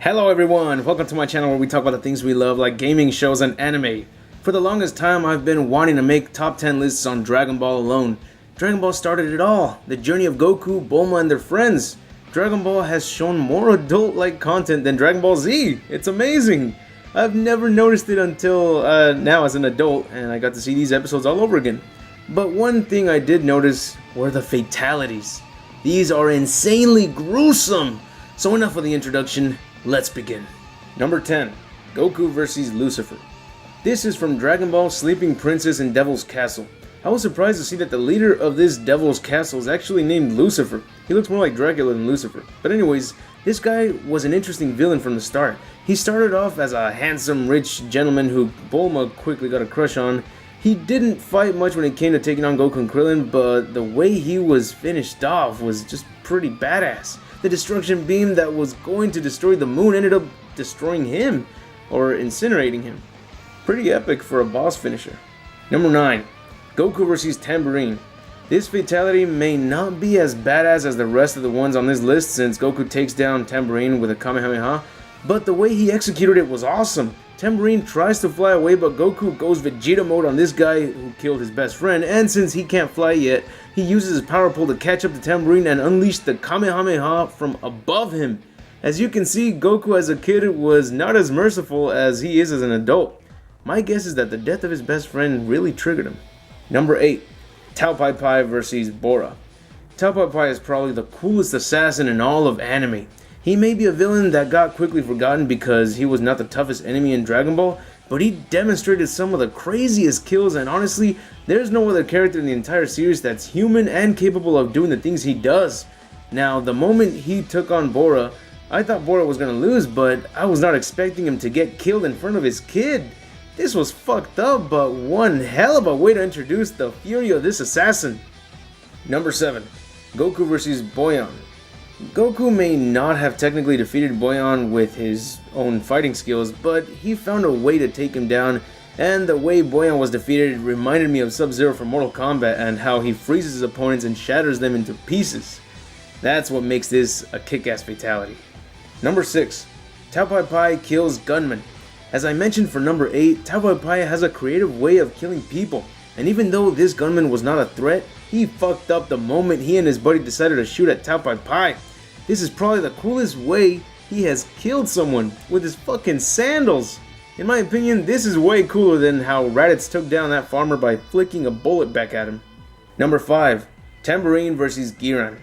Hello everyone, welcome to my channel where we talk about the things we love like gaming, shows, and anime. For the longest time I've been wanting to make top 10 lists on Dragon Ball alone. Dragon Ball started it all, the journey of Goku, Bulma, and their friends. Dragon Ball has shown more adult-like content than Dragon Ball Z. It's amazing. I've never noticed it until now as an adult, and I got to see these episodes all over again. But one thing I did notice were the fatalities. These are insanely gruesome. So enough of the introduction. Let's begin. Number 10. Goku vs. Lucifer. This is from Dragon Ball Sleeping Princess in Devil's Castle. I was surprised to see that the leader of this Devil's Castle is actually named Lucifer. He looks more like Dracula than Lucifer. But anyways, this guy was an interesting villain from the start. He started off as a handsome, rich gentleman who Bulma quickly got a crush on. He didn't fight much when it came to taking on Goku and Krillin, but the way he was finished off was just pretty badass. The destruction beam that was going to destroy the moon ended up destroying him, or incinerating him. Pretty epic for a boss finisher. Number 9. Goku vs. Tambourine. This fatality may not be as badass as the rest of the ones on this list since Goku takes down Tambourine with a Kamehameha, but the way he executed it was awesome. Tambourine tries to fly away, but Goku goes Vegeta mode on this guy who killed his best friend, and since he can't fly yet, he uses his power pole to catch up to Tambourine and unleash the Kamehameha from above him. As you can see, Goku as a kid was not as merciful as he is as an adult. My guess is that the death of his best friend really triggered him. Number 8. Tao Pai Pai vs. Bora. Tao Pai Pai is probably the coolest assassin in all of anime. He may be a villain that got quickly forgotten because he was not the toughest enemy in Dragon Ball, but he demonstrated some of the craziest kills, and honestly, there's no other character in the entire series that's human and capable of doing the things he does. Now, the moment he took on Bora, I thought Bora was gonna lose, but I was not expecting him to get killed in front of his kid. This was fucked up, but one hell of a way to introduce the fury of this assassin. Number 7. Goku vs. Boyan. Goku may not have technically defeated Boyan with his own fighting skills, but he found a way to take him down, and the way Boyan was defeated reminded me of Sub-Zero from Mortal Kombat and how he freezes his opponents and shatters them into pieces. That's what makes this a kick-ass fatality. Number 6. Tao Pai Pai kills Gunman. As I mentioned for number 8, Tao Pai Pai has a creative way of killing people, and even though this gunman was not a threat, he fucked up the moment he and his buddy decided to shoot at Tao Pai Pai. This is probably the coolest way he has killed someone, with his fucking sandals. In my opinion, this is way cooler than how Raditz took down that farmer by flicking a bullet back at him. Number 5. Tambourine vs. Giran.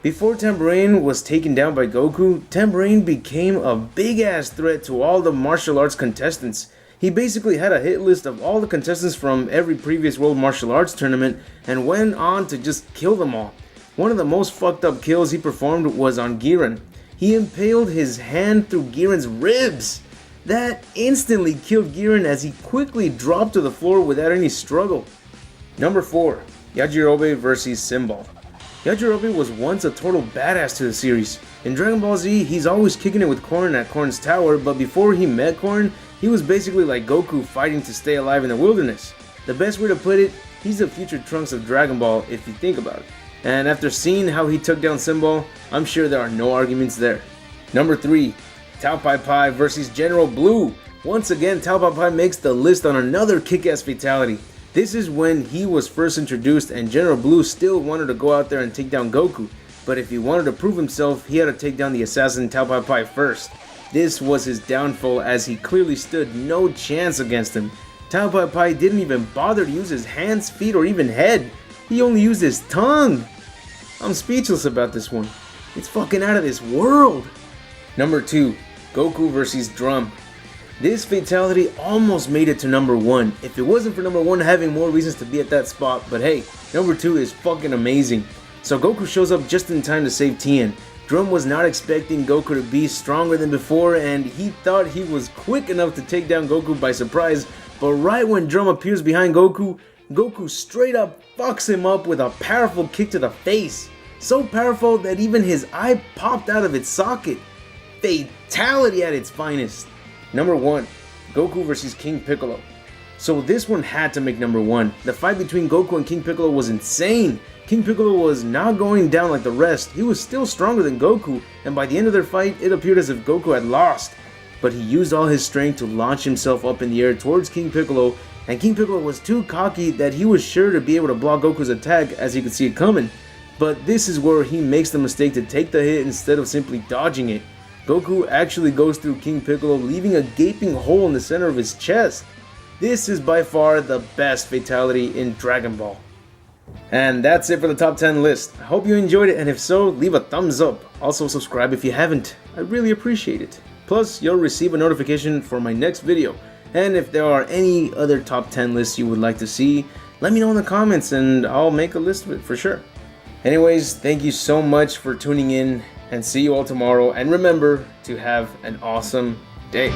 Before Tambourine was taken down by Goku, Tambourine became a big ass threat to all the martial arts contestants. He basically had a hit list of all the contestants from every previous World Martial Arts tournament and went on to just kill them all. One of the most fucked up kills he performed was on Giran. He impaled his hand through Giran's ribs. That instantly killed Giran as he quickly dropped to the floor without any struggle. Number 4. Yajirobe vs. Simbal. Yajirobe was once a total badass to the series. In Dragon Ball Z, he's always kicking it with Korn at Korn's tower, but before he met Korn, he was basically like Goku fighting to stay alive in the wilderness. The best way to put it, he's the future Trunks of Dragon Ball if you think about it. And after seeing how he took down Simbal, I'm sure there are no arguments there. Number 3. Tao Pai Pai vs. General Blue. Once again, Tao Pai Pai makes the list on another kick-ass fatality. This is when he was first introduced and General Blue still wanted to go out there and take down Goku. But if he wanted to prove himself, he had to take down the assassin Tao Pai Pai first. This was his downfall as he clearly stood no chance against him. Tao Pai Pai didn't even bother to use his hands, feet, or even head. He only used his tongue. I'm speechless about this one. It's fucking out of this world. Number 2. Goku vs. Drum. This fatality almost made it to number 1 if it wasn't for number 1 having more reasons to be at that spot, but hey, number 2 is fucking amazing. So Goku shows up just in time to save Tien. Drum was not expecting Goku to be stronger than before, and he thought he was quick enough to take down Goku by surprise, but right when Drum appears behind Goku, Goku straight up fucks him up with a powerful kick to the face. So powerful that even his eye popped out of its socket. Fatality at its finest. Number 1. Goku vs. King Piccolo. So this one had to make number 1. The fight between Goku and King Piccolo was insane. King Piccolo was not going down like the rest. He was still stronger than Goku, and by the end of their fight, it appeared as if Goku had lost. But he used all his strength to launch himself up in the air towards King Piccolo, and King Piccolo was too cocky that he was sure to be able to block Goku's attack as he could see it coming. But this is where he makes the mistake to take the hit instead of simply dodging it. Goku actually goes through King Piccolo, leaving a gaping hole in the center of his chest. This is by far the best fatality in Dragon Ball. And that's it for the top 10 list. I hope you enjoyed it, and if so, leave a thumbs up. Also subscribe if you haven't. I really appreciate it. Plus, you'll receive a notification for my next video. And if there are any other top 10 lists you would like to see, let me know in the comments and I'll make a list of it for sure. Anyways, thank you so much for tuning in, and see you all tomorrow. And remember to have an awesome day.